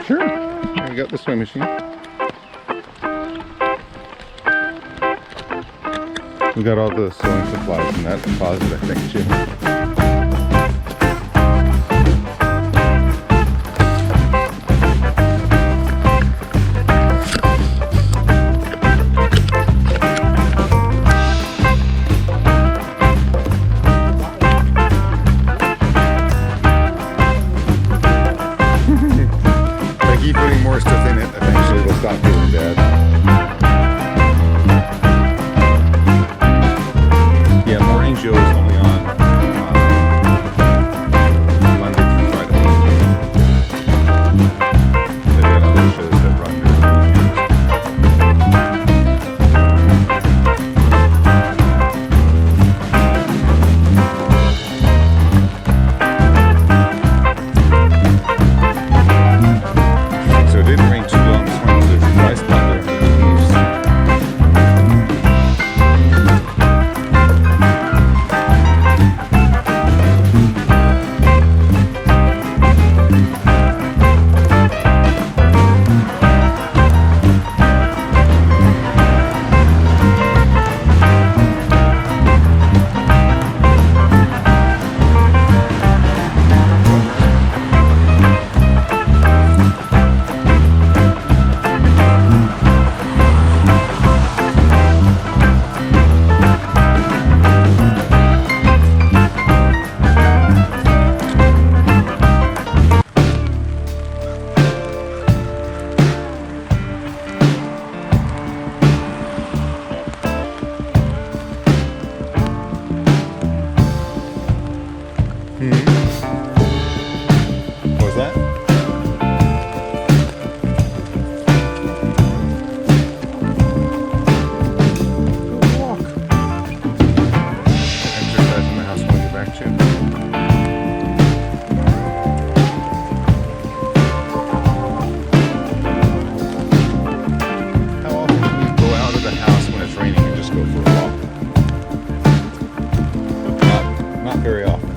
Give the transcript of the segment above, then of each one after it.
Sure. Here we got the swing machine. We got all the sewing supplies in that closet, I think, too. Keep putting more stuff in it, eventually it'll stop feeling bad. Yeah, Morning Joe is only on Monday through Friday. They got other shows that run it didn't rain too long this morning, so there's a dry spot there for the leaves. What was that? Go walk. Exercise in the house when we get back to. How often do we go out of the house when it's raining and just go for a walk? Not very often.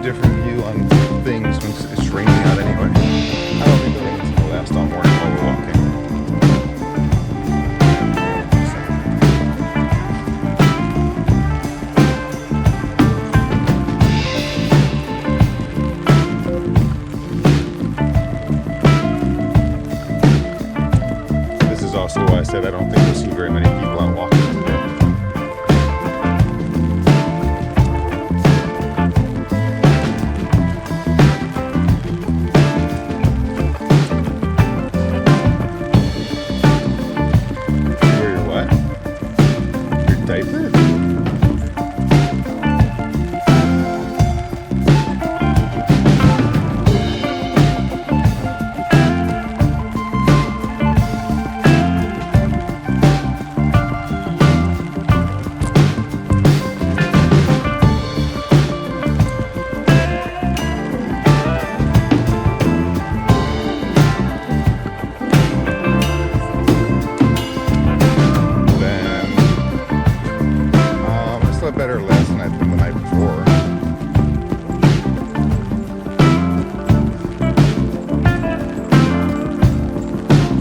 Different view on things when it's raining out anyway. I don't think the rain's going to last all morning while we're walking. This is also why I said I don't think we'll see very many people out walking today. Diaper? Better last night than the night before.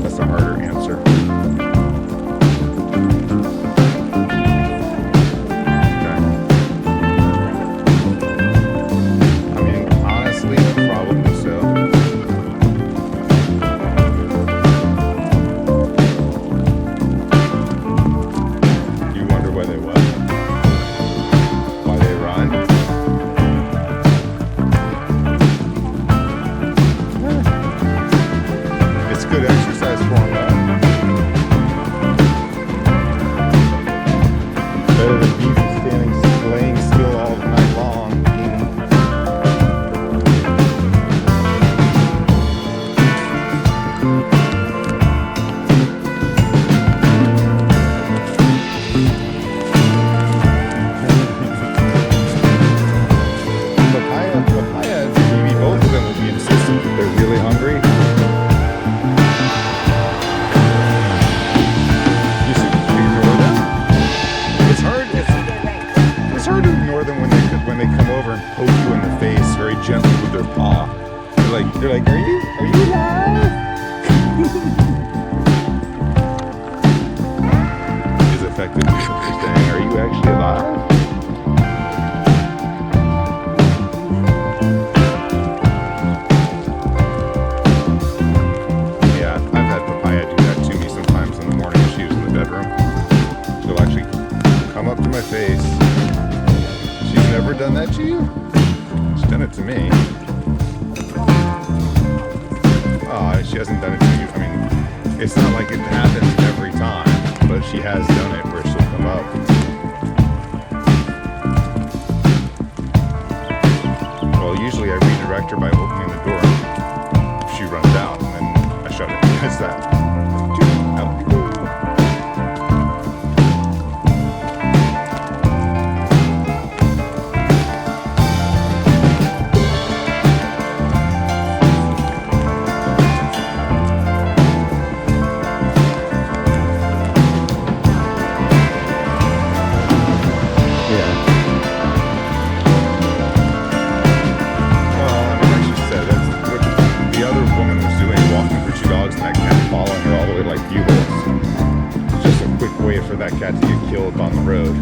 That's a harder answer. Okay. I mean, honestly, probably so. You wonder why they what? Good exercise for them. Better than being laying still all night long. Papaya, maybe both of them will be insistent that they're really hungry. that to you? She's done it to me. Oh, she hasn't done it to you. I mean, it's not like it happens every time, but she has done it where she'll come up. Well, usually I redirect her by opening the door. She runs out, and then I shut it. It's that. For that cat to get killed on the road.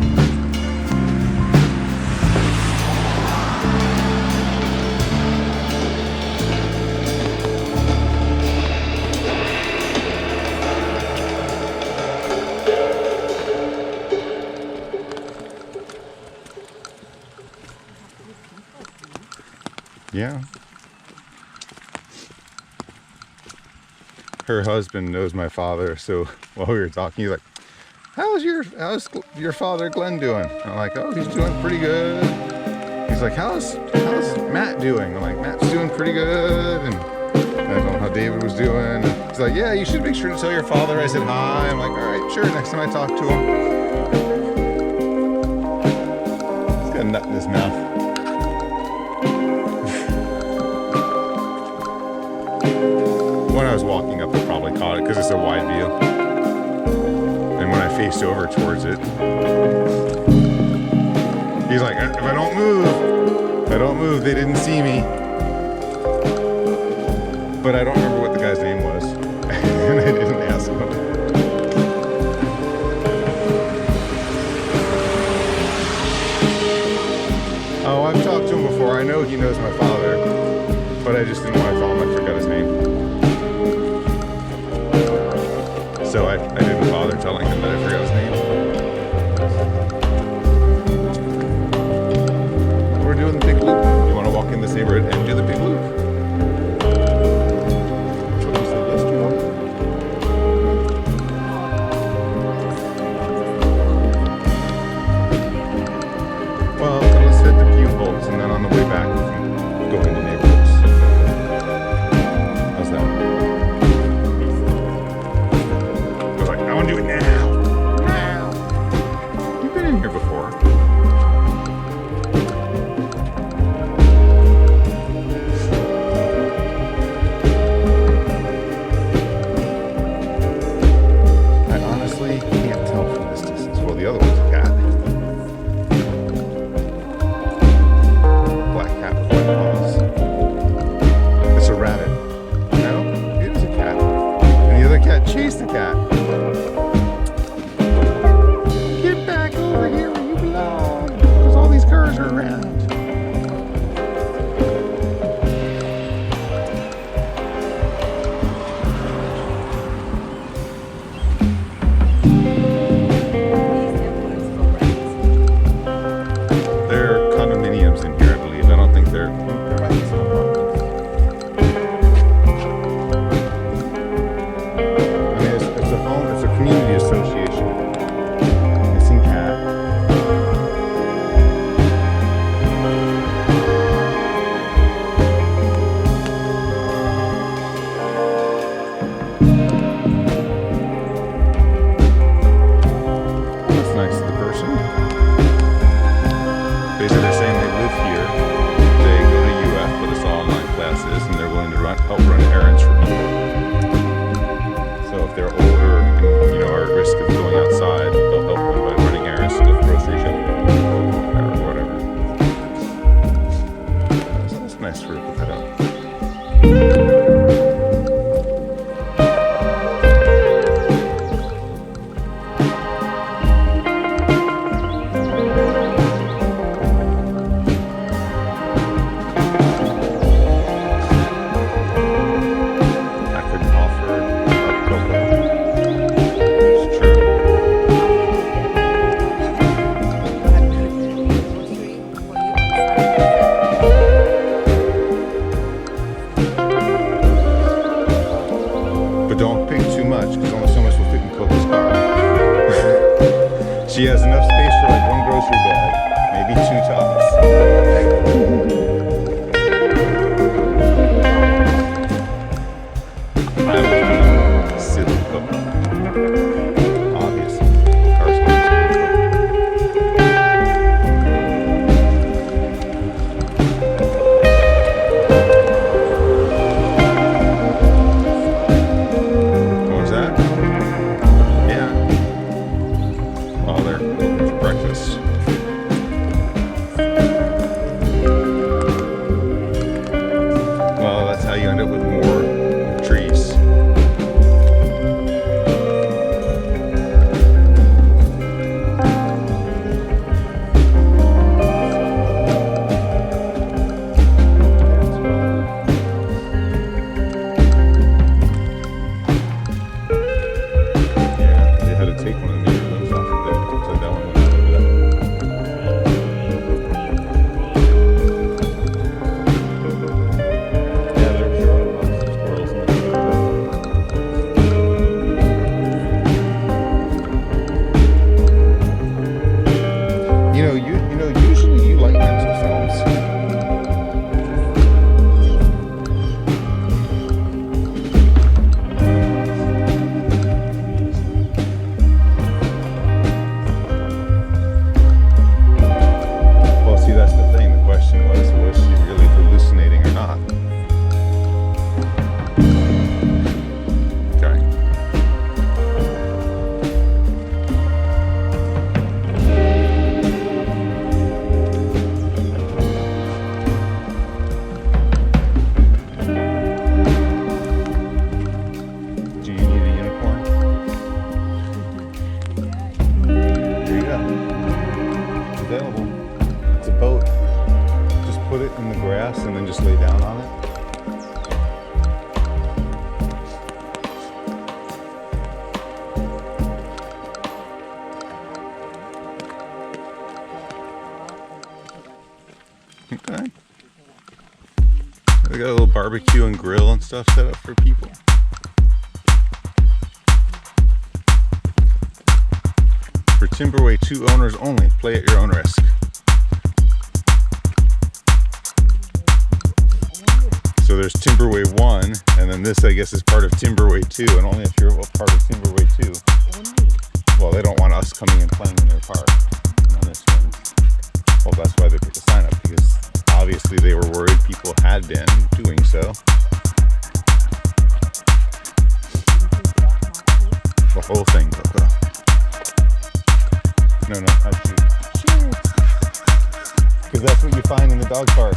Yeah. Her husband knows my father, so while we were talking, he's like, How's your father Glenn doing? I'm like, oh, he's doing pretty good. He's like, how's Matt doing? I'm like, Matt's doing pretty good. And I don't know how David was doing. He's like, yeah, you should make sure to tell your father I said hi. I'm like, all right, sure, next time I talk to him. He's got a nut in his mouth. When I was walking up, I probably caught it because it's a wide view. When I faced over towards it, he's like, if I don't move, they didn't see me. But I don't remember what the guy's name was, and I didn't ask him. Oh, I've talked to him before. I know he knows my father, but I just didn't want to tell him I forgot his name. So I didn't bother telling him that I forgot his name. We're doing the big loop. You want to walk in this neighborhood and do the big loop? That's what you said yes to. Well, let's hit the few holes, and then on the way back we can go into neighborhoods. How's that? I want to do it now. Now. You've been in here before. I honestly can't tell from this distance. Well, the other one's a cat. Black cat with white paws. It's a rabbit. No, it is a cat. And the other cat chased the cat. It's a home much because only so much will fit in Coco's car. She has enough space for like one grocery bag, maybe 2 tops. I was silly Coco. Obviously, cars always What was that? Yeah. Well, they're open for breakfast. Well, that's how you end up with more trees. Yeah, they had to take one of the newer limbs off of there, so that one went over that. Yeah, there sure are lots of squirrels in the usually you like rental films. Well, see, that's the thing. The question was she really hallucinating or not? Okay. Do you need a unicorn? There you go. It's available. It's a boat. Just put it in the grass and then just lay down on it. Okay. They got a little barbecue and grill and stuff set up for people. For Timberway 2 owners only. Play at your own risk. So there's Timberway 1, and then this, I guess, is part of Timberway 2, and only if you're a part of Timberway 2. Well, they don't want us coming and playing in their park on this one. Well, that's why they put the sign up, because obviously they were worried people had been doing so. The whole thing, Coco. No, not shoot. Because that's what you find in the dog park.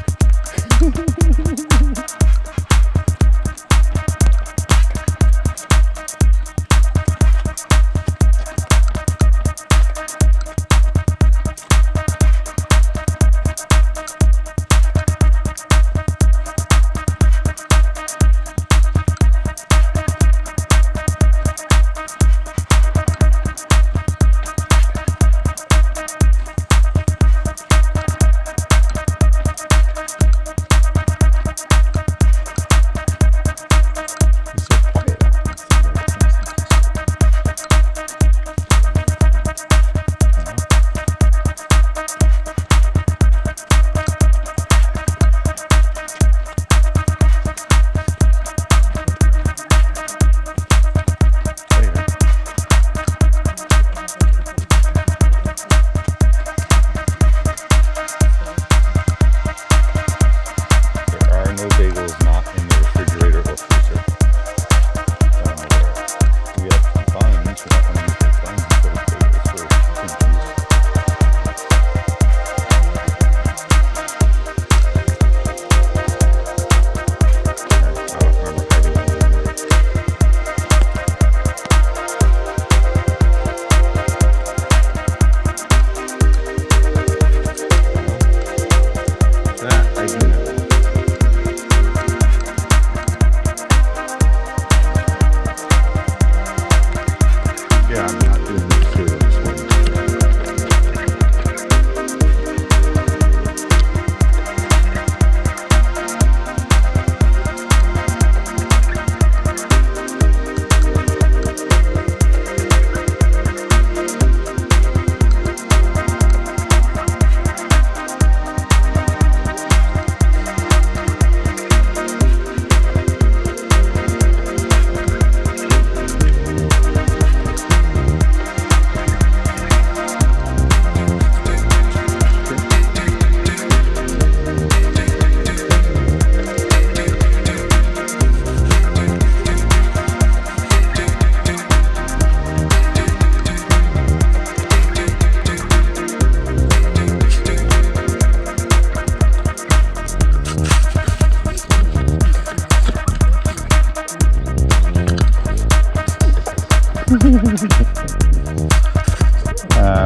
I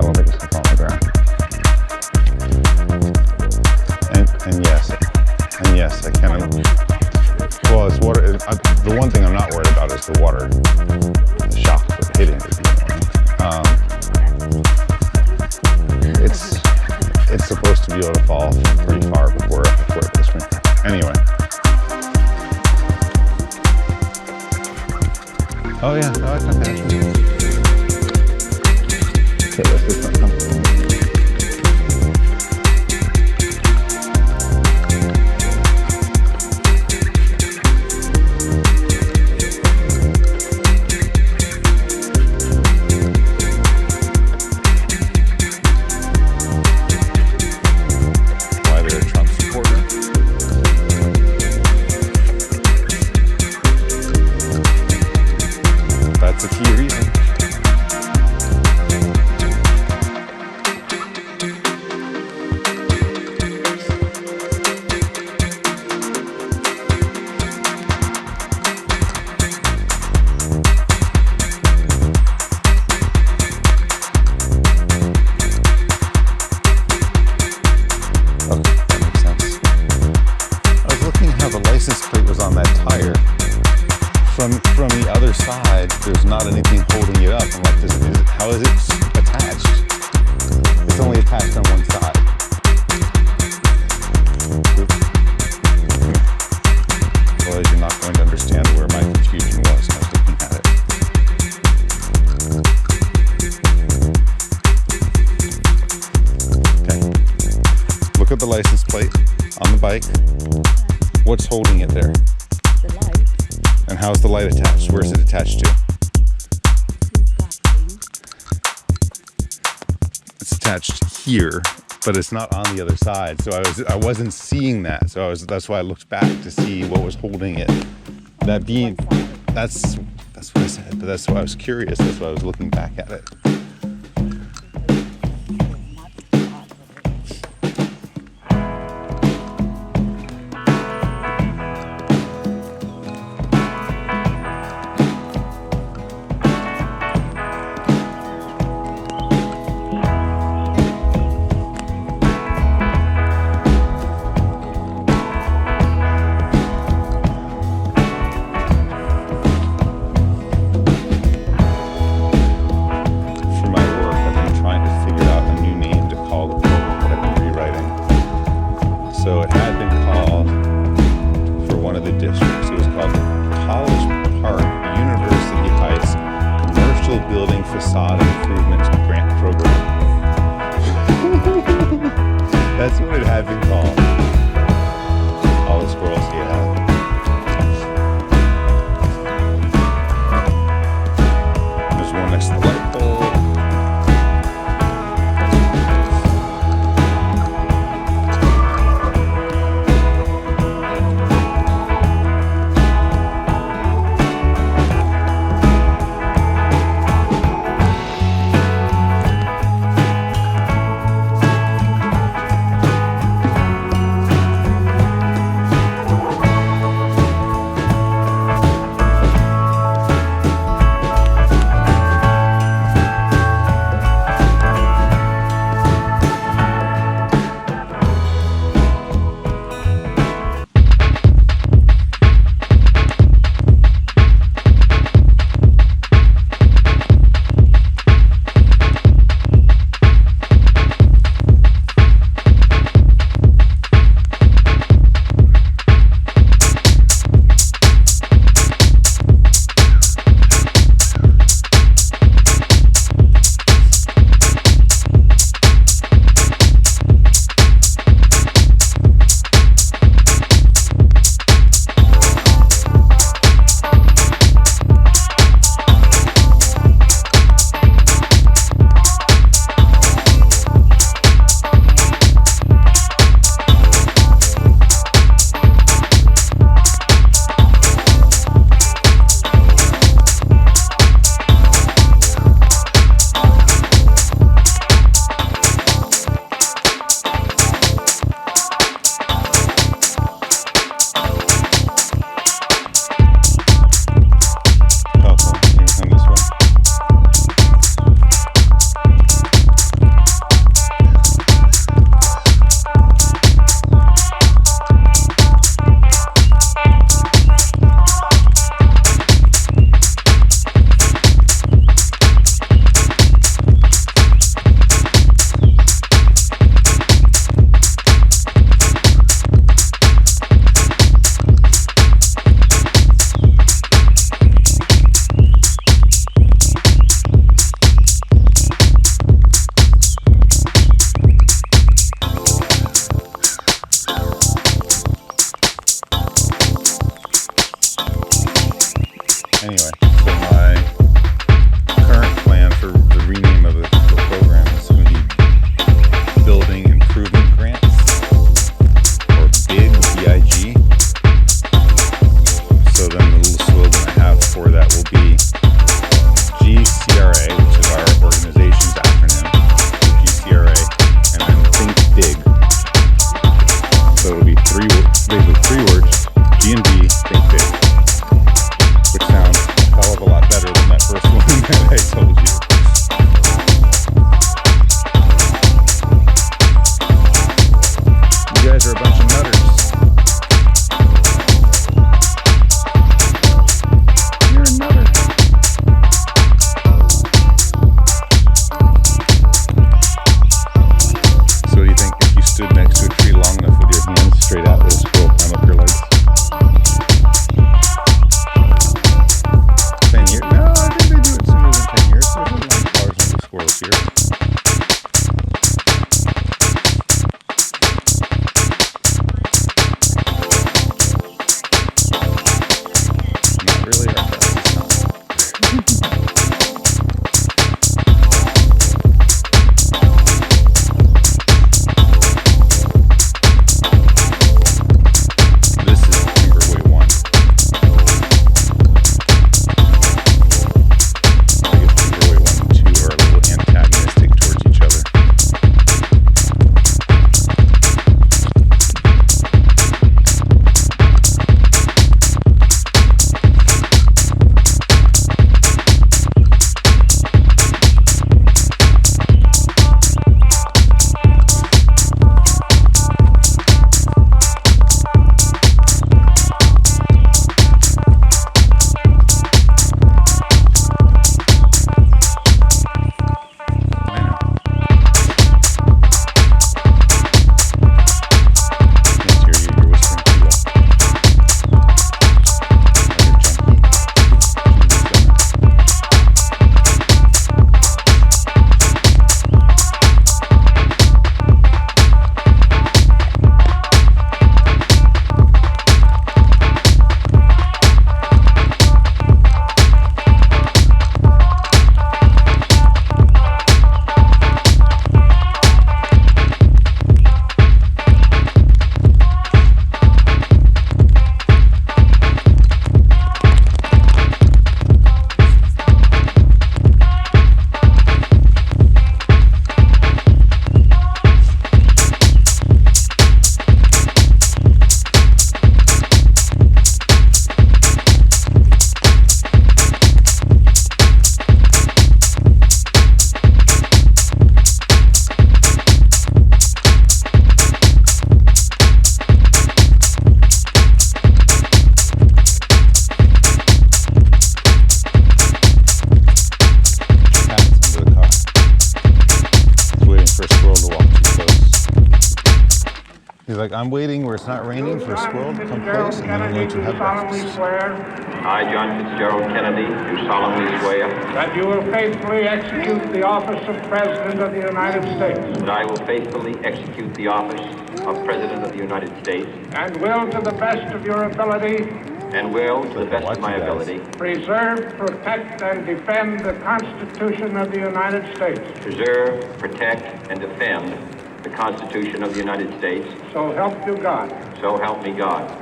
don't think it's gonna fall on the ground. And yes, I can. Well, it's water. The one thing I'm not worried about is the water. The shock of hitting it. It's supposed to be able to fall pretty far before it goes from here. Anyway. Oh yeah, no, I can imagine. Okay, let's just come. That's a key reason. From the other side, there's not anything holding it up. I'm like, how is it attached? It's only attached on one side. Well, you're not going to understand where my confusion was when I was looking at it. Okay. Look at the license plate on the bike. What's holding it there? And how's the light attached? Where's it attached to? It's attached here, but it's not on the other side. So I wasn't seeing that. So that's why I looked back to see what was holding it. That's what I said. But that's why I was curious. That's why I was looking back at it. So it had been called for one of the districts. It was called the College Park University Heights Commercial Building Facade Improvement Grant Program. That's what it had been called. All the squirrels, yeah. There's one next to the light pole. told you. You guys are a bunch of nutters. You're a nutter. So what do you think if you stood next to a tree long enough with your hands straight out, would a squirrel climb up your legs? 10 years? No, I think they do it sooner than 10 years. There's a lot of cars with the squirrels here. Not really our fastest time. This is Timberway 1. I guess Timberway 1 and 2 are a little antagonistic towards each other. He's like, I'm waiting where it's not raining for a squirrel to come close, and then I'm going to have breakfast. I, John Fitzgerald Kennedy, do solemnly swear that you will faithfully execute the office of President of the United States. that I will faithfully execute the office of President of the United States And will, to the best of your ability, and will, to the best of my ability, preserve, protect, and defend the Constitution of the United States. preserve, protect, and defend the Constitution of the United States. So help you God. So help me God.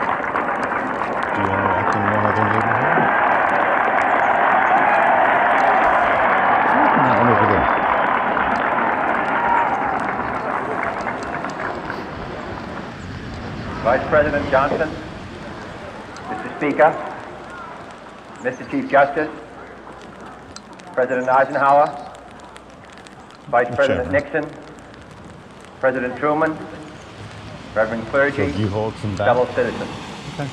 Do you want to walk in one other neighborhood? That one over there. Vice President Johnson, Mr. Speaker, Mr. Chief Justice, President Eisenhower, Vice President Nixon, President Truman, Reverend So clergy, if you hold some back. fellow citizens. Okay.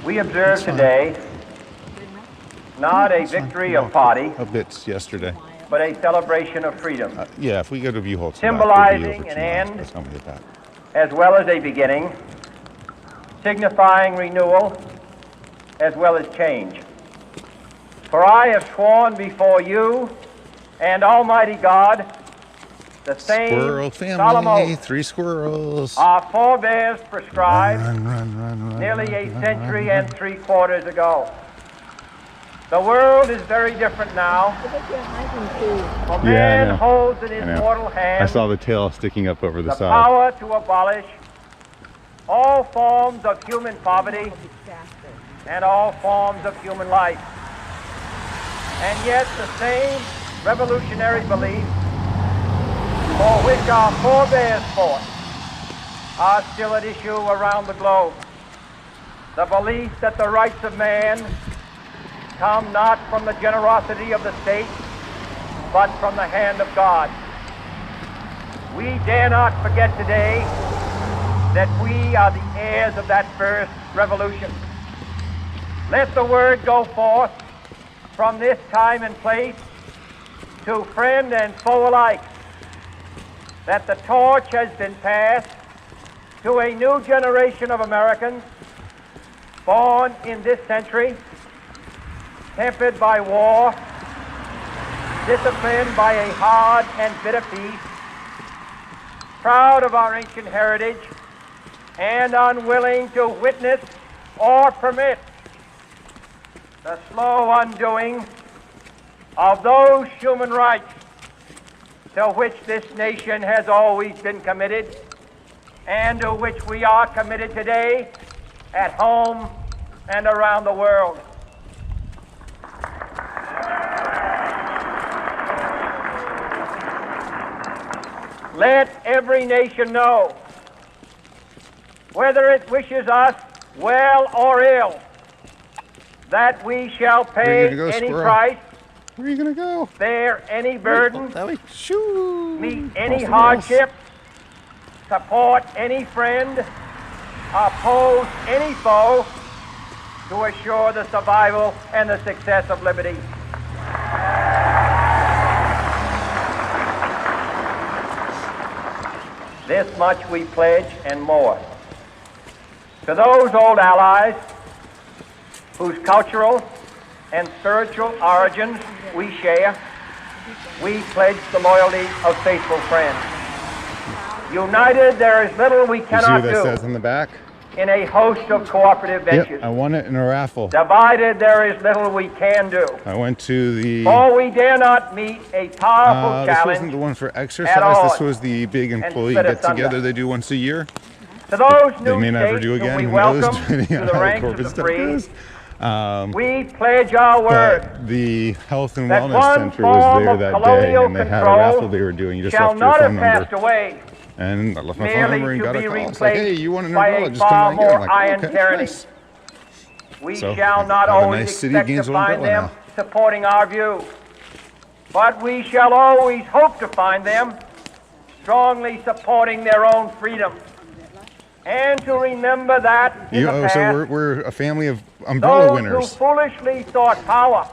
We observe today not a victory of party, A bit yesterday. but a celebration of freedom, Yeah, if we go to view hold some Symbolizing back, we'll be over an 2 miles end. by the time we get back. as well as a beginning, signifying renewal as well as change. For I have sworn before you and Almighty God the same Squirrel solemn family, oath 3 squirrels. our forebears prescribed Run, nearly a century and 3/4 ago. The world is very different now. For Yeah, I man know. holds in his I know. mortal hand I saw the tail sticking up over the the side. power to abolish all forms of human poverty and all forms of human life. And yet the same revolutionary beliefs for which our forebears fought are still at issue around the globe. The belief that the rights of man come not from the generosity of the state, but from the hand of God. We dare not forget today that we are the heirs of that first revolution. Let the word go forth from this time and place to friend and foe alike that the torch has been passed to a new generation of Americans born in this century, tempered by war, disciplined by a hard and bitter peace, proud of our ancient heritage, and unwilling to witness or permit the slow undoing of those human rights to which this nation has always been committed and to which we are committed today at home and around the world. Let every nation know, whether it wishes us well or ill, that we shall pay go, any squirrel? price, Where are you gonna go? bear any burden, That way. Shoo. meet any Cross the hardship, support any friend, oppose any foe, to assure the survival and the success of liberty. This much we pledge and more. To those old allies whose cultural and spiritual origins we share, we pledge the loyalty of faithful friends. United, there is little we You see cannot what that do says in the back? in a host of cooperative ventures. Yep, I won it in a raffle. Divided, there is little we can do. I went to the. For we dare not meet a powerful This challenge wasn't the one for at exercise. all, This was the big employee split get asunder. together they do once a year. to those They new may never states do whom again. we Who knows? welcome Depending to on the how ranks corporate of the stuff free. goes. We pledge our word But the Health and that Wellness one Center form was there of that day, colonial and they had a control raffle they were doing. You just shall left your not phone have passed number. away, And I left my phone merely number and to got a be call. It's like, hey, replaced you want an by umbrella? a Just come far right here. I'm more like, iron okay, tyranny. nice. We So, shall not have a always nice city, expect to Gainesville find umbrella them now. supporting our view, but we shall always hope to find them strongly supporting their own freedom. And to remember that in the past, So we're a family of umbrella those winners. who foolishly sought power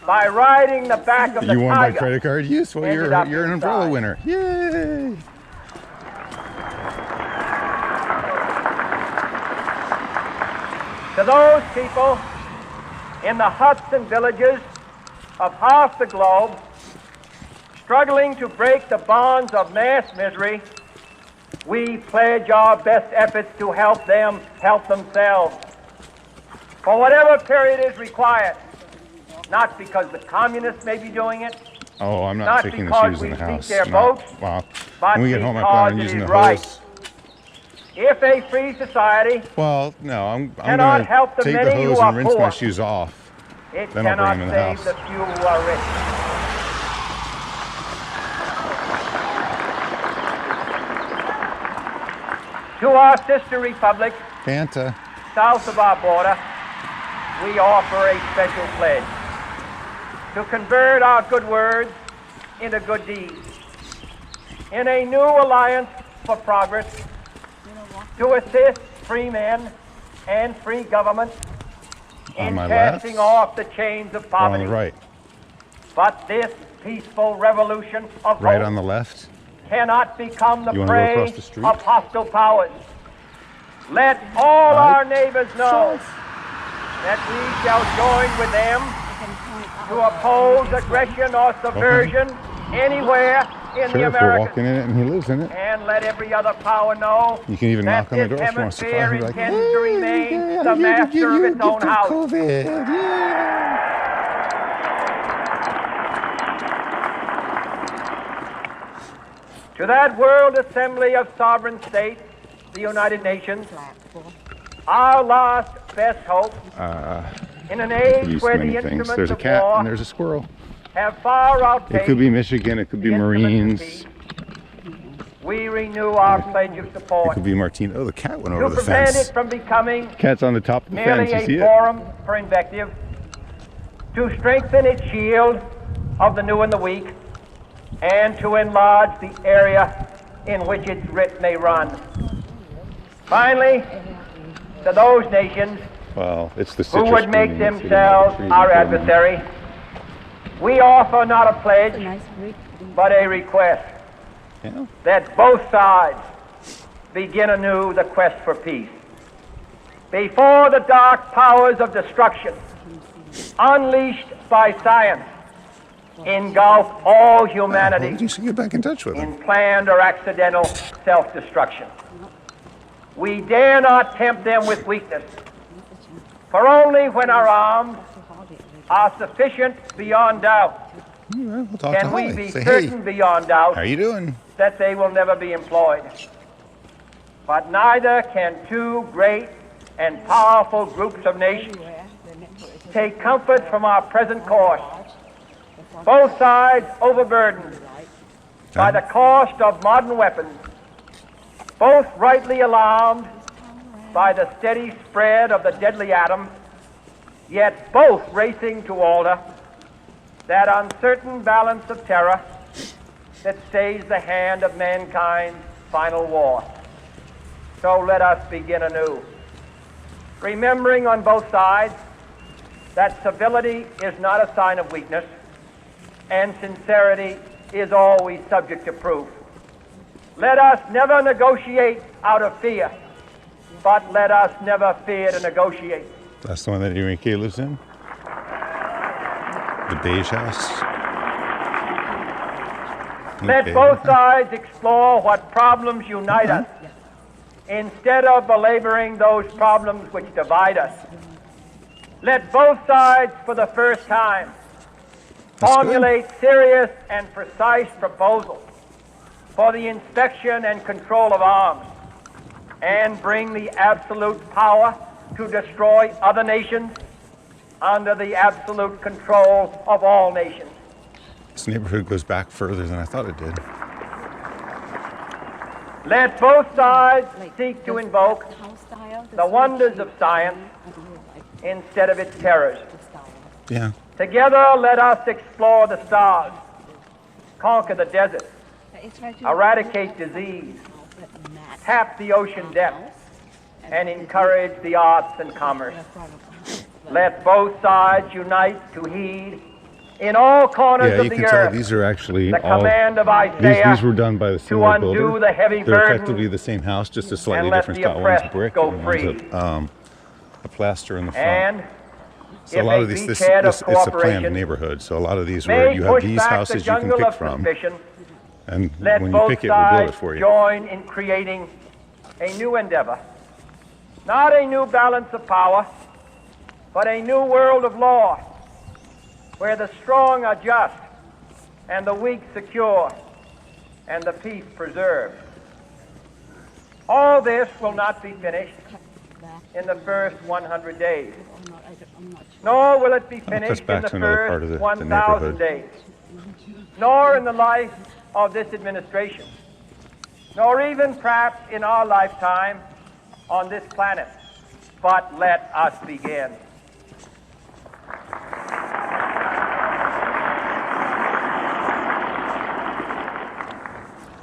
by riding the back of the You won by tiger credit card use? Well, ended up you're an umbrella inside. winner. Yay! To those people in the huts and villages of half the globe struggling to break the bonds of mass misery, we pledge our best efforts to help them help themselves. For whatever period is required, not because the communists may be doing it, Oh, I'm not not taking the because shoes in we the house. seek their No. votes, Wow. but When we get home, I because plan on it using is the right. hose. If a free society, Well, no, I'm cannot going help to the take the many who hose are and rinse my poor, shoes off. it Then I'll bring cannot them in the save house. the few who are rich. To our sister republics Fanta. south of our border, we offer a special pledge to convert our good words into good deeds. In a new alliance for progress, to assist free men and free governments On in my casting left off the chains of or on poverty. the right? But this peaceful revolution of Right hope on the left. cannot become the You wanna go prey across the street? of hosile powers. Let all Right. our neighbors know that we shall join with them to oppose aggression or subversion anywhere in the Sure, if we're Americas. walking in it and he lives in it. And let every other power know You can even that knock on the this door if you want to surprise hemisphere me. Like, intends to remain the master of its own house. COVID. Yeah. To that world assembly of sovereign states, the United Nations, our last best hope in an It could be age so where the many things. instruments There's a of cat war and there's a squirrel. have far outpaced It could be Michigan. It could be the instruments of Marines. peace. We renew our pledge of It support could be Martine. Oh, the cat went to over the prevent fence. it from becoming Cat's on the top of the merely fence. You see a it? forum for invective, to strengthen its shield of the new and the weak, and to enlarge the area in which its writ may run. Finally, to those nations Well, it's the who citrus would make green that's sitting themselves on the our tree. adversary, we offer not a pledge, but a request Yeah. that both sides begin anew the quest for peace. Before the dark powers of destruction, unleashed by science, engulf all How humanity did you get back in touch with him? in planned or accidental self-destruction. We dare not tempt them with weakness, for only when our arms are sufficient beyond doubt All right, we'll talk to can we Holly. be Say, certain hey, beyond doubt how you doing? that they will never be employed. But neither can two great and powerful groups of nations take comfort from our present course, both sides overburdened by the cost of modern weapons, both rightly alarmed by the steady spread of the deadly atom, yet both racing to alter that uncertain balance of terror that stays the hand of mankind's final war. So let us begin anew, remembering on both sides that civility is not a sign of weakness, and sincerity is always subject to proof. Let us never negotiate out of fear, but let us never fear to negotiate. That's the one that Enrique lives in? The beige house? Let Okay. both sides explore what problems unite us, instead of belaboring those problems which divide us. Let both sides, for the first time, That's formulate serious and precise proposals for the inspection and control of arms, and bring the absolute power to destroy other nations under the absolute control of all nations. This neighborhood goes back further than I thought it did. Let both sides seek to invoke the wonders of science instead of its terrors. Yeah. Together, let us explore the stars, conquer the desert, eradicate disease, tap the ocean depths, and encourage the arts and commerce. Let both sides unite to heed in all corners Yeah, of you the can tell earth these are actually the all. command of Isaiah These were done by the to similar undo builder. the heavy They're burden effectively the same house, just a slightly and let different the style. One's oppressed brick go and free. one's a plaster in the front. And So a lot of these, it's a planned neighborhood. So a lot of these where may you have push these back the houses you can jungle pick of from, suspicion. and Let when you both pick it, we'll build it sides for you. join in creating a new endeavor, not a new balance of power, but a new world of law, where the strong are just, and the weak secure, and the peace preserved. All this will not be finished in the first 100 days, nor will it be finished in back the to another part of first the 1,000 neighborhood. days, nor in the life of this administration, nor even perhaps in our lifetime on this planet. But let us begin.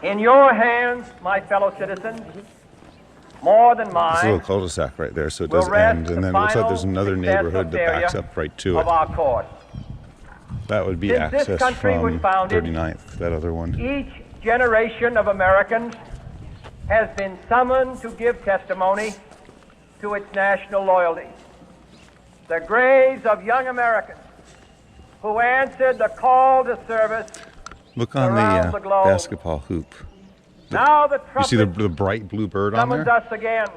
In your hands, my fellow citizens, more than It's a little mine, cul-de-sac right there, so it will does rest end. the And then it looks like final there's another success neighborhood of that backs failure up right to of it. our course. That would be Since this access country was from founded, 39th, that other one. Each generation of Americans has been summoned to give testimony to its national loyalty. The graves of young Americans who answered the call to service Look on around the the globe. basketball hoop. Now the You see the trumpet bright blue bird on summons there? us again,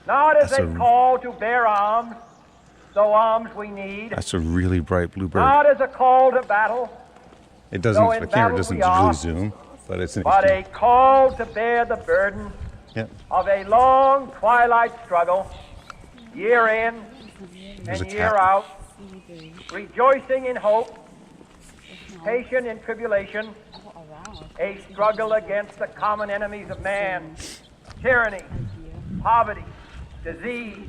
not as That's a a- call to bear arms, though arms we need, That's a really bright blue bird. not as a call to battle, It doesn't, though in the camera battle doesn't we are, really zoom, but it's but a interesting. call to bear the burden Yep. of a long twilight struggle, year in There's a and year tap. out, rejoicing in hope, patient in tribulation, a struggle against the common enemies of man, tyranny, poverty, disease,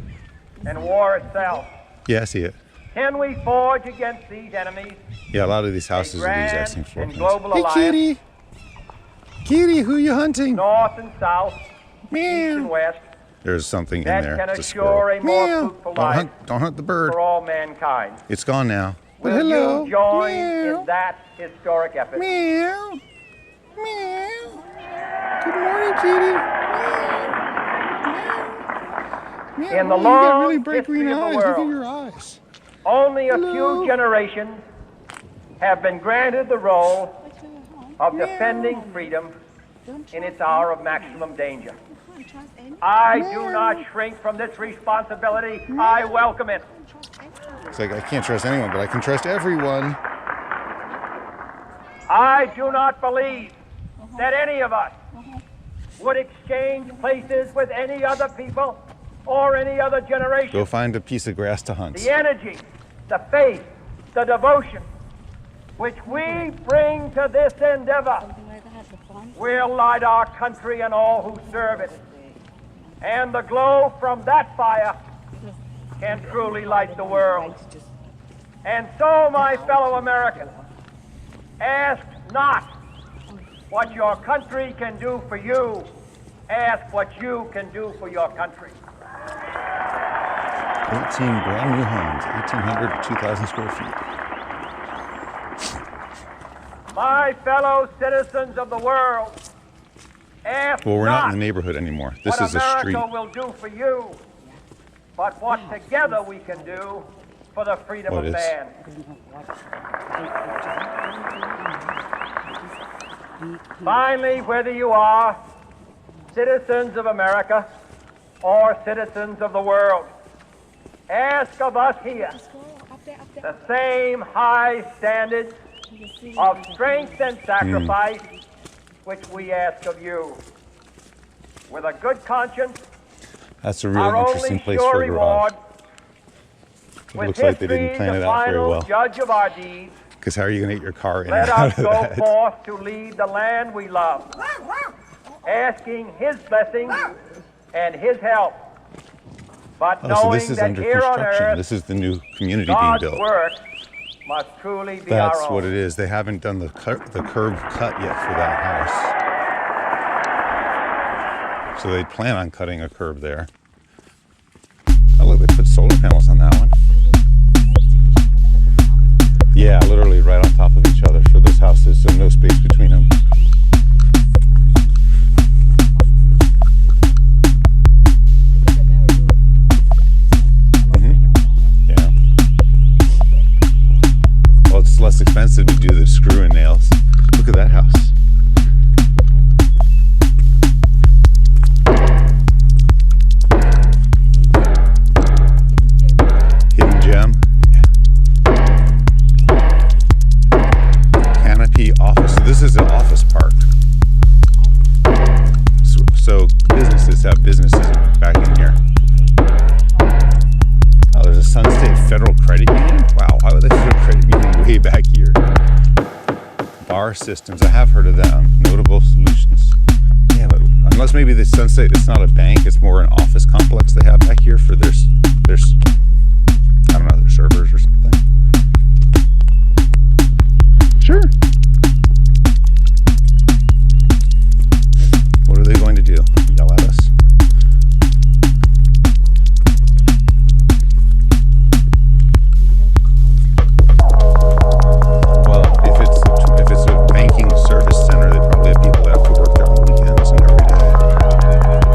and war itself. Yeah, I see it. Can we forge against these enemies Yeah, a lot of these houses are the grand exact same floor and plans. global Hey, alliance? kitty! Kitty, who you hunting? north and south, east and Meow. west, There's something in that there. can It's a assure squirrel. a more Meow. fruitful Don't life don't hunt the bird. for all mankind? It's gone now. But Will hello. you join Meow. in that historic effort? Meow. Meow. Good morning, kitty. Meow. Meow. In the Oh, you got long really bright history green of the eyes. Look at world, your eyes. Only a Hello. few generations have been granted the role of Meow. defending freedom in its hour of maximum danger. I do not shrink from this responsibility. I welcome it. It's like I can't trust anyone, but I can trust everyone. I do not believe that any of us would exchange places with any other people or any other generation. Go find a piece of grass to hunt. The energy, the faith, the devotion which we bring to this endeavor will light our country and all who serve it. And the glow from that fire can truly light the world. And so, my fellow Americans, ask not what your country can do for you. Ask what you can do for your country. 18 brand new homes, 1,800 to 2,000 square feet. My fellow citizens of the world, ask Well, we're not in the not neighborhood anymore. This what is a street. America will do for you, but what together we can do for the freedom What of is? man. Finally, whether you are citizens of America or citizens of the world, ask of us here the same high standards of strength and sacrifice which we ask of you. With a good conscience, That's a our really interesting only place sure for a garage. reward, It with looks like they history didn't plan the it out very final well. judge of our deeds, Because how are you going to get your car in let and out us of go that? forth to lead the land we love, asking His blessing and His help, but Oh, so knowing this is that under here on construction. earth, This is the new community being God's built. work must truly be That's our own. what it is. They haven't done the curb cut yet for that house. So they plan on cutting a curb there. Oh, look, they put solar panels on that one. Yeah, literally right on top of each other for those houses, so no space between them. Yeah. Well, it's less expensive to do the screw and nails. Look at that house. Hidden gem. Canopy office. So this is an office park. So businesses have businesses back in here. Oh, there's a Sun State Federal Credit Union? Wow, why would they have a credit union way back here? Bar Systems, I have heard of them. Notable Solutions. Yeah, but unless maybe the Sun State, it's not a bank, it's more an office complex they have back here for their I don't know, their servers or something. Sure. What are they going to do? Yell at us? Well, if it's a banking service center, they probably have people that have to work there on the weekends and every day.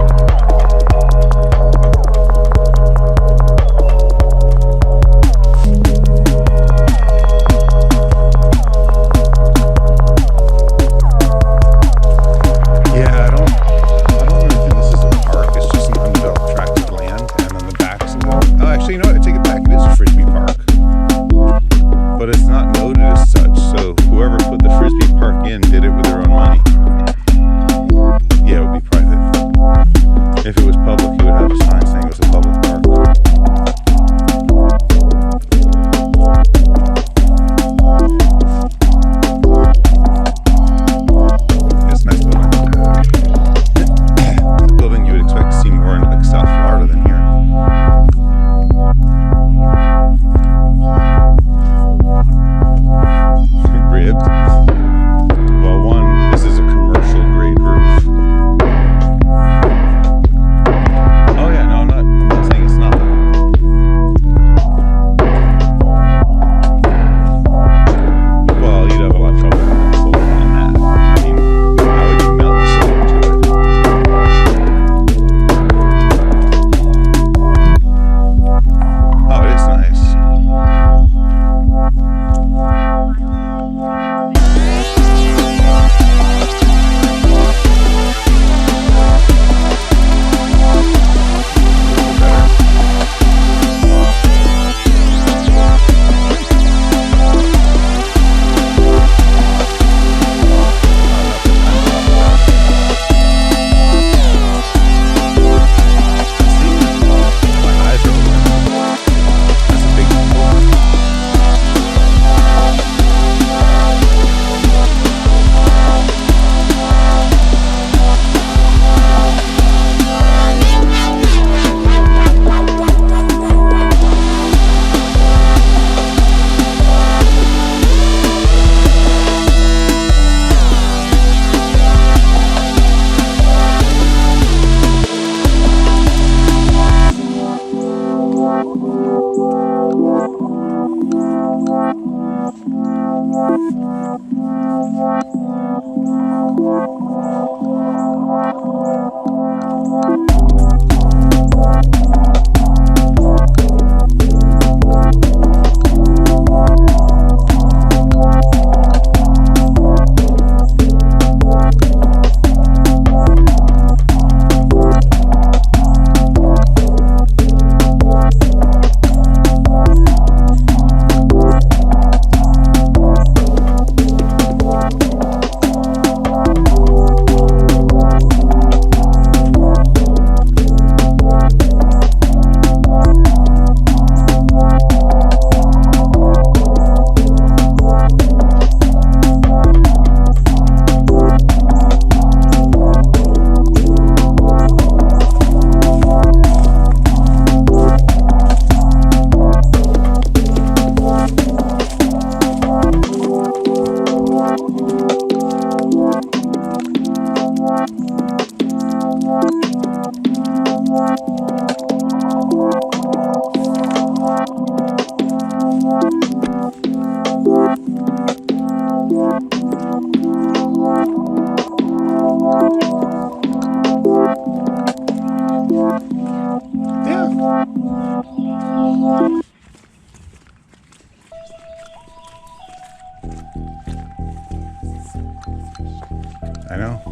I know.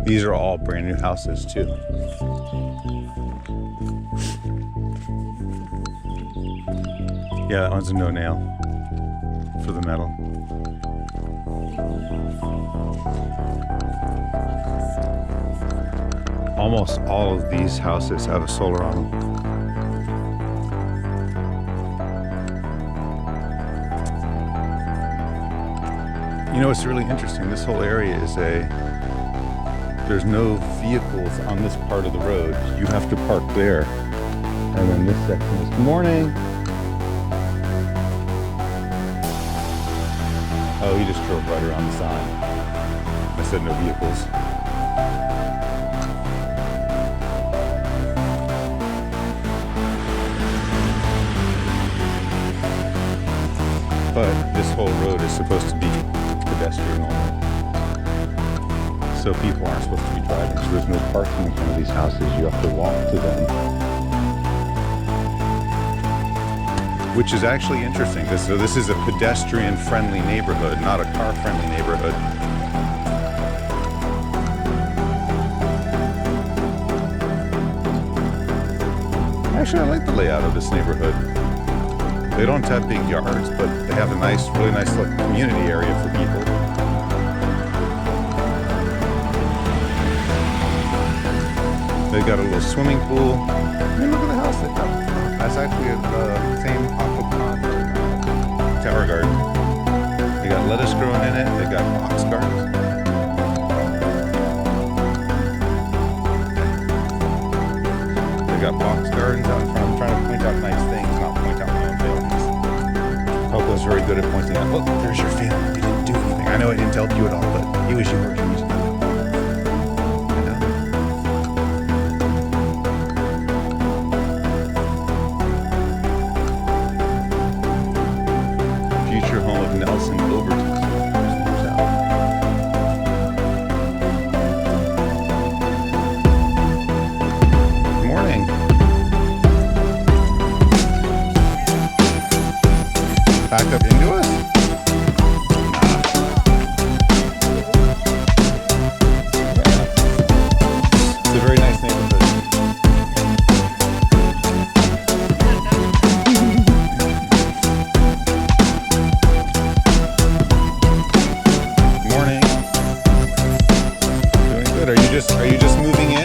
These are all brand new houses too. Yeah, that one's a no nail for the metal. Almost all of these houses have a solar on them. You know, it's really interesting. This whole area is there's no vehicles on this part of the road. You have to park there. And then this section is, good morning. Oh, he just drove right around the sign. I said no vehicles. But this whole road is supposed to be pedestrian only. So people aren't supposed to be driving. So there's no parking in front of these houses. You have to walk to them. Which is actually interesting. So this is a pedestrian-friendly neighborhood, not a car-friendly neighborhood. Actually, I like the layout of this neighborhood. They don't have big yards, but they have a nice, really nice little community area for people. They've got a little swimming pool. I mean, look at the house they got. That's actually the same aquaponic tower garden. They got lettuce growing in it. They got box gardens. They got box gardens out in front. I'm trying to point out nice things, not point out my own failings. Coco's very good at pointing out, look, there's your failing. We didn't do anything. I know I didn't help you at all, but it was yours. You used it. Back up into us? It's a very nice neighborhood. Morning. Doing good. Are you just moving in?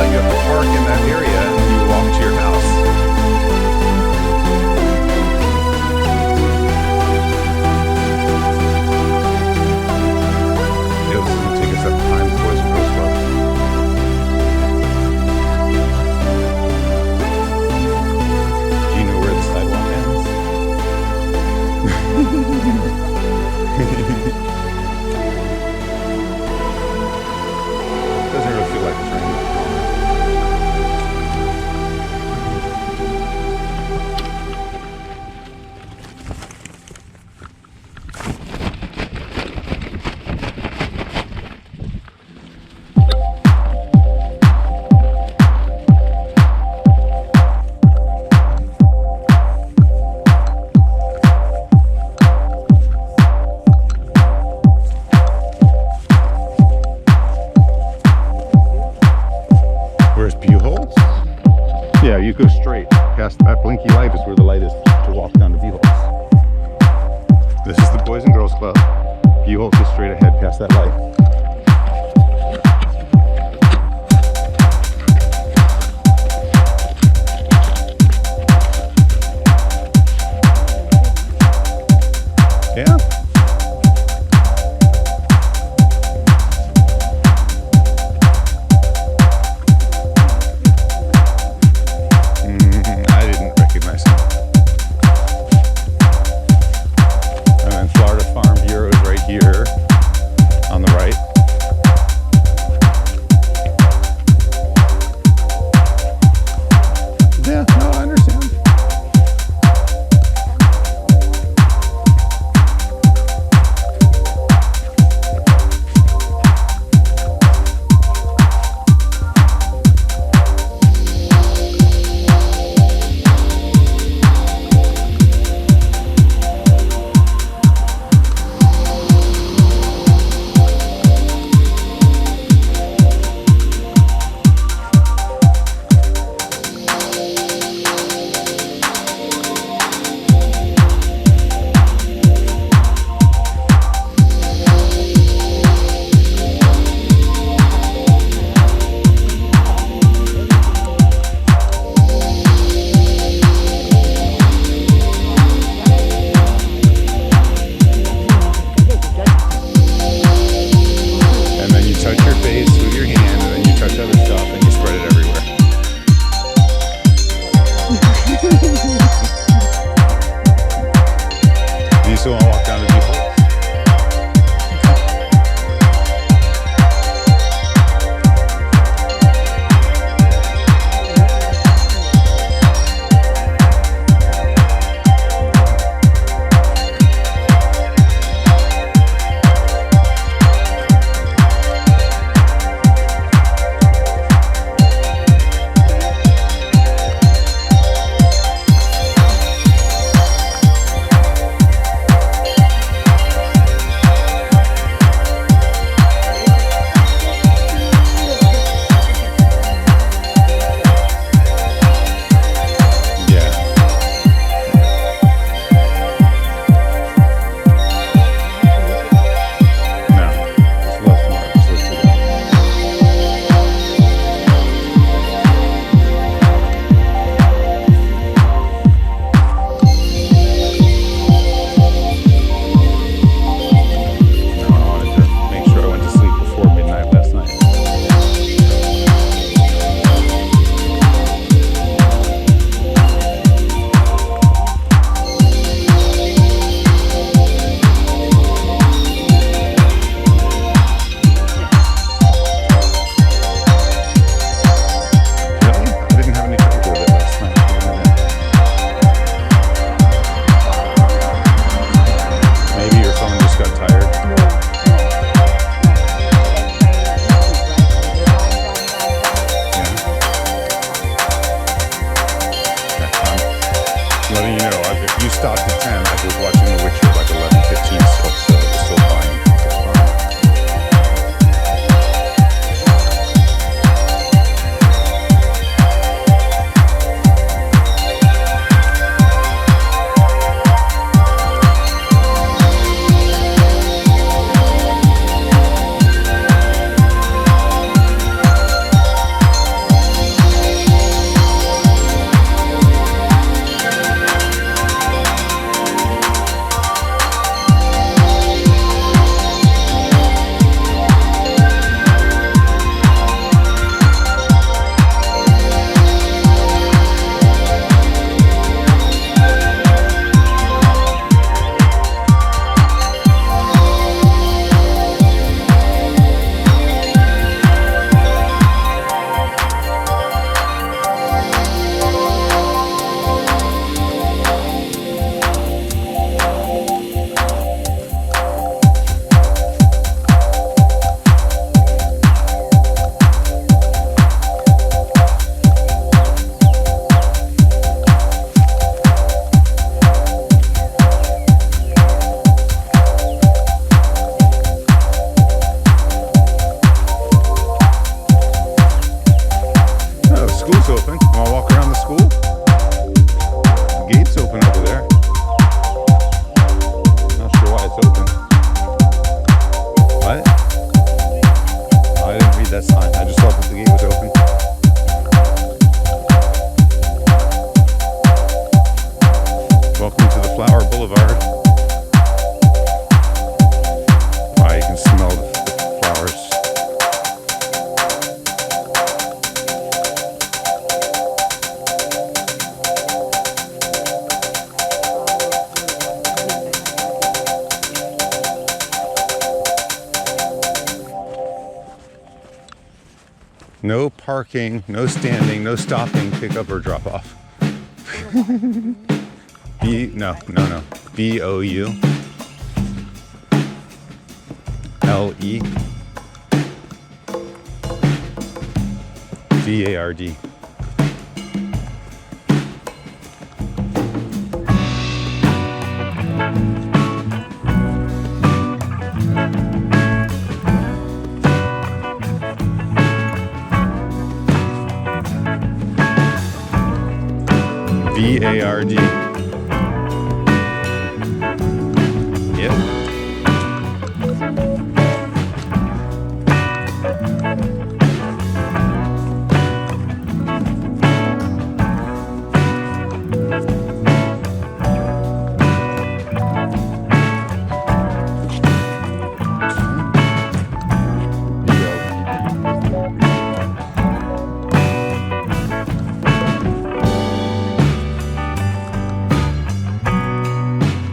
you have to park in that area and you walk to your house. This is going to take us up behind the Boys and Girls Club. Do you know where the sidewalk ends? Doesn't really feel like it's raining. Where's Buholtz? Yeah, you go straight past that blinky light is where the light is to walk down to Buholtz. This is the Boys and Girls Club. Buholtz is straight ahead past that light. Yeah. I didn't recognize him. And then Florida Farm Bureau is right here on the right. fine. I just thought that the gate was open. Welcome to the Flower Boulevard. Wow, you can smell the flowers. No parking, no standing, no stopping, pick up or drop off. No. BOULE. VARD. VARD. Yep.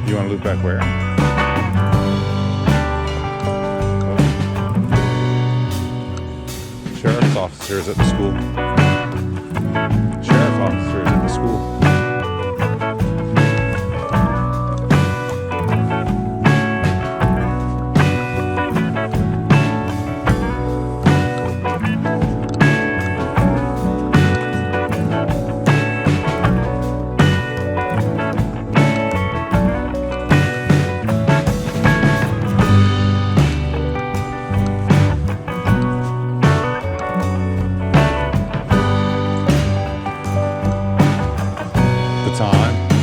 You want to loop back where? Sheriff's officers at the school. Sheriff officers at the school.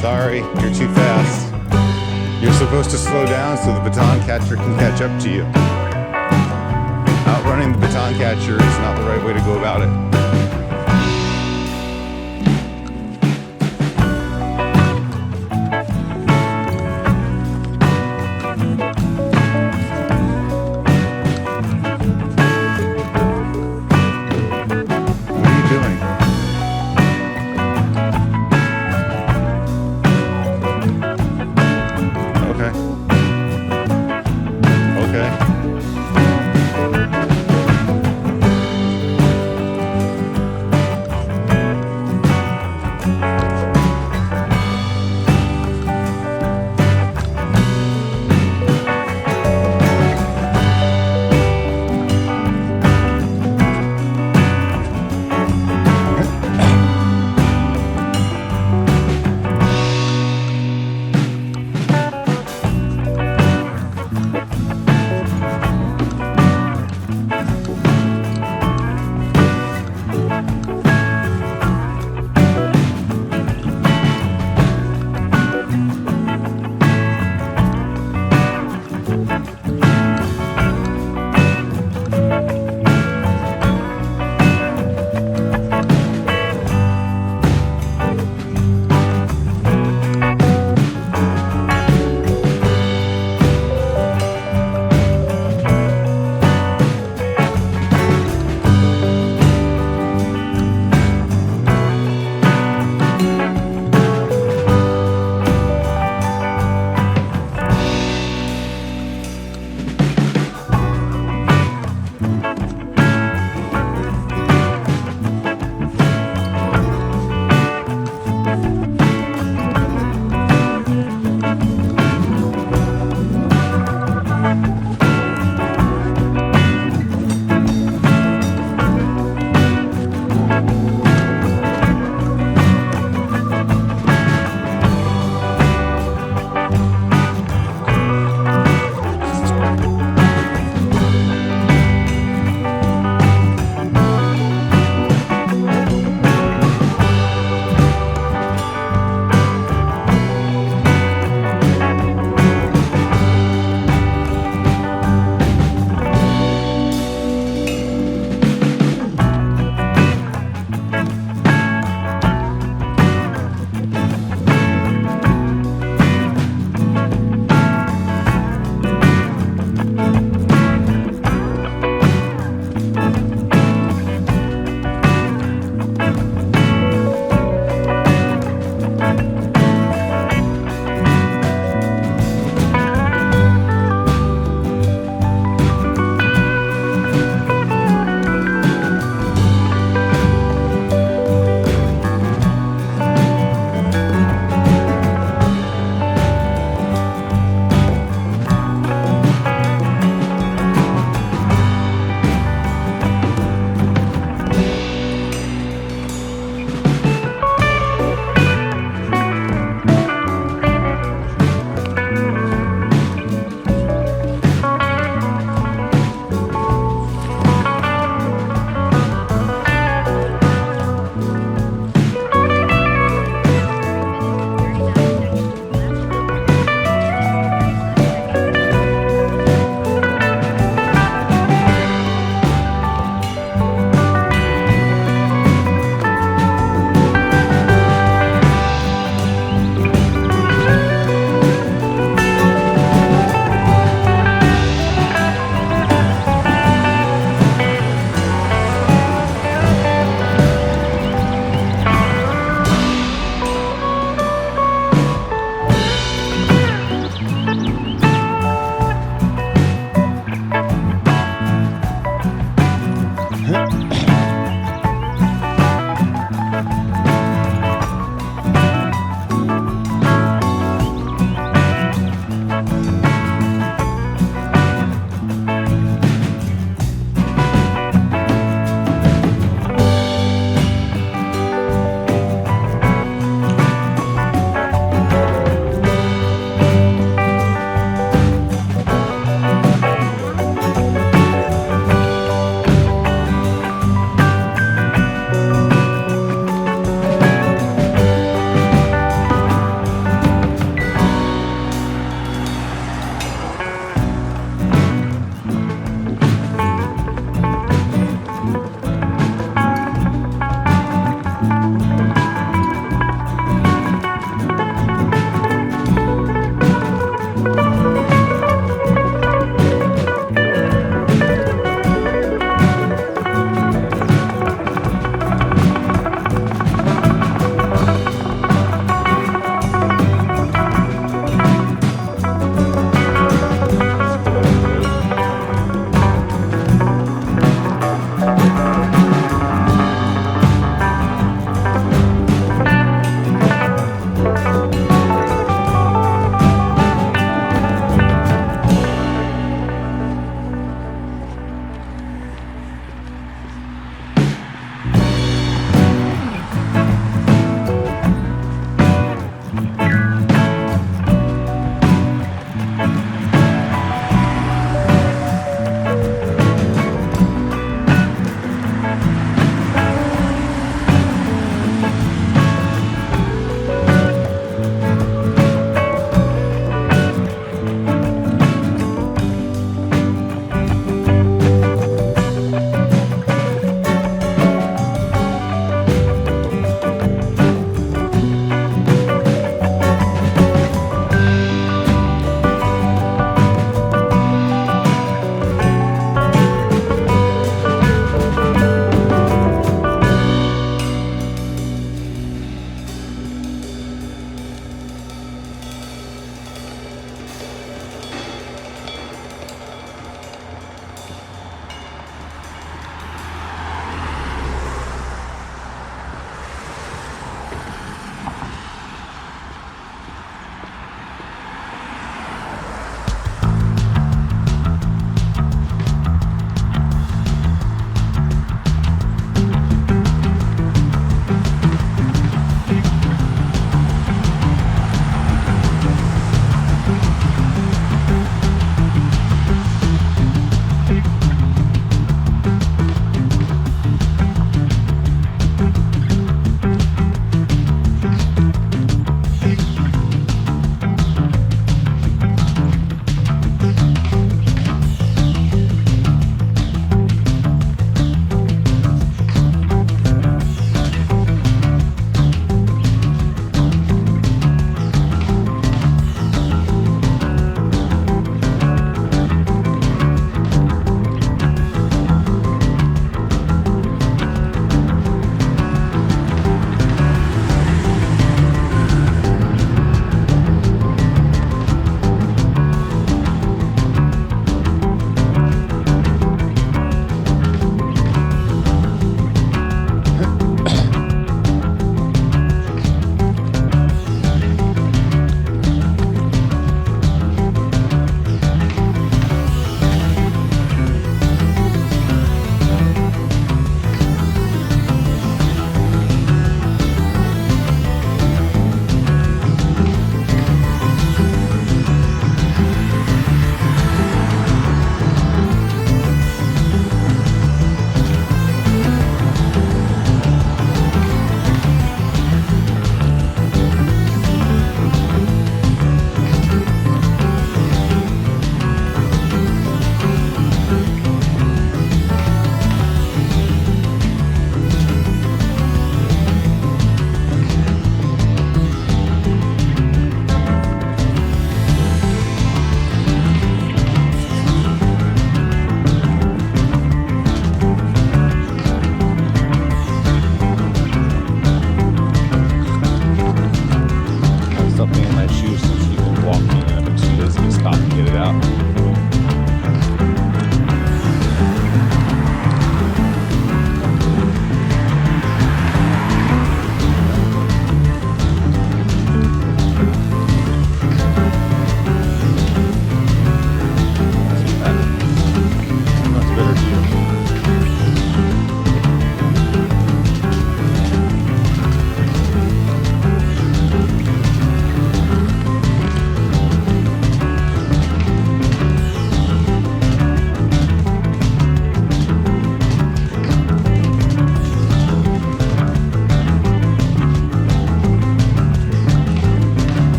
Sorry, you're too fast. You're supposed to slow down so the baton catcher can catch up to you. Outrunning the baton catcher is not the right way to go about it.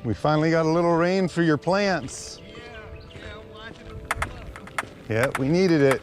We finally got a little rain for your plants. Yeah, we needed it.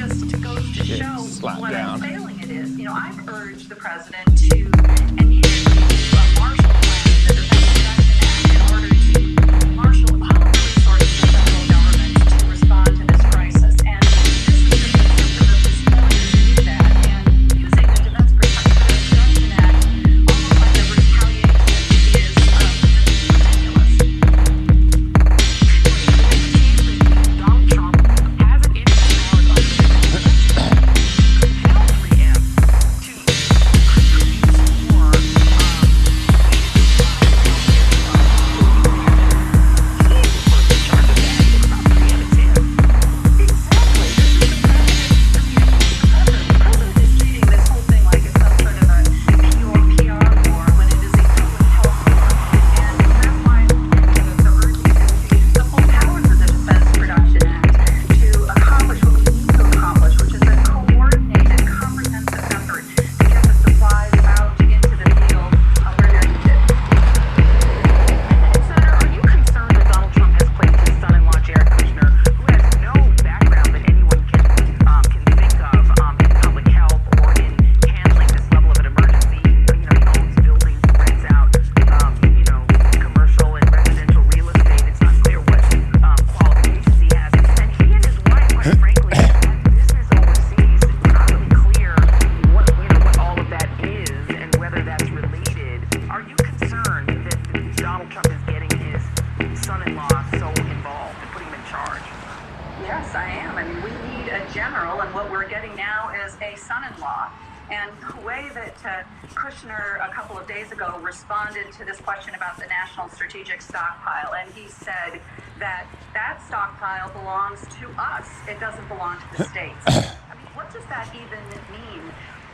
just goes to Get show slapped what down. a failing it is. I've urged the president to immediately do a Marshall Plan, the Defense Production Act, in order to marshal all of the resources of the federal government to respond to this crisis. And this is just a symptom of his failure to do that. And using the Defense Production Act almost like a retaliation is ridiculous. Donald Trump has it in his powers under the compel 3M to produce more Yes, I am. I mean, we need a general, and what we're getting now is a son-in-law. And the way that Kushner a couple of days ago responded to this question about the National Strategic Stockpile, and he said that that stockpile belongs to us. It doesn't belong to the states. I mean, what does that even mean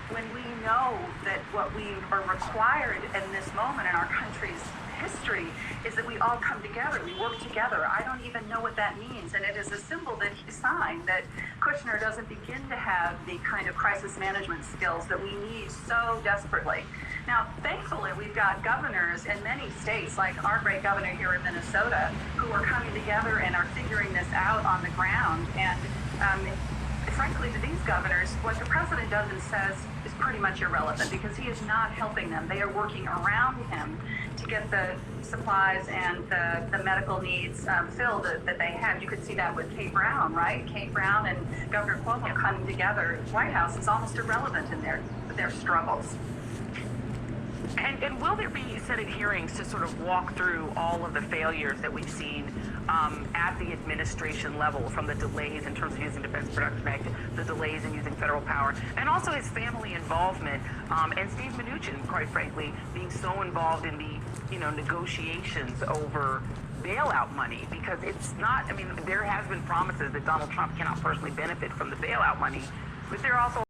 when we know that what we are required in this moment in our country's history is that we all come together, we work together? I don't even know what that means, and it is a symbol that he signed that Kushner doesn't begin to have the kind of crisis management skills that we need so desperately. Now, thankfully, we've got governors in many states, like our great governor here in Minnesota, who are coming together and are figuring this out on the ground. And frankly, to these governors, what the president does and says is pretty much irrelevant because he is not helping them. They are working around him to get the supplies and the medical needs filled that they have. You could see that with Kate Brown, right? Kate Brown and Governor Cuomo coming together. The White House is almost irrelevant in their struggles. And will there be Senate hearings to sort of walk through all of the failures that we've seen at the administration level, from the delays in terms of using Defense Production Act, the delays in using federal power, and also his family involvement, and Steve Mnuchin, quite frankly, being so involved in the negotiations over bailout money? Because it's not, I mean, there has been promises that Donald Trump cannot personally benefit from the bailout money, but there are also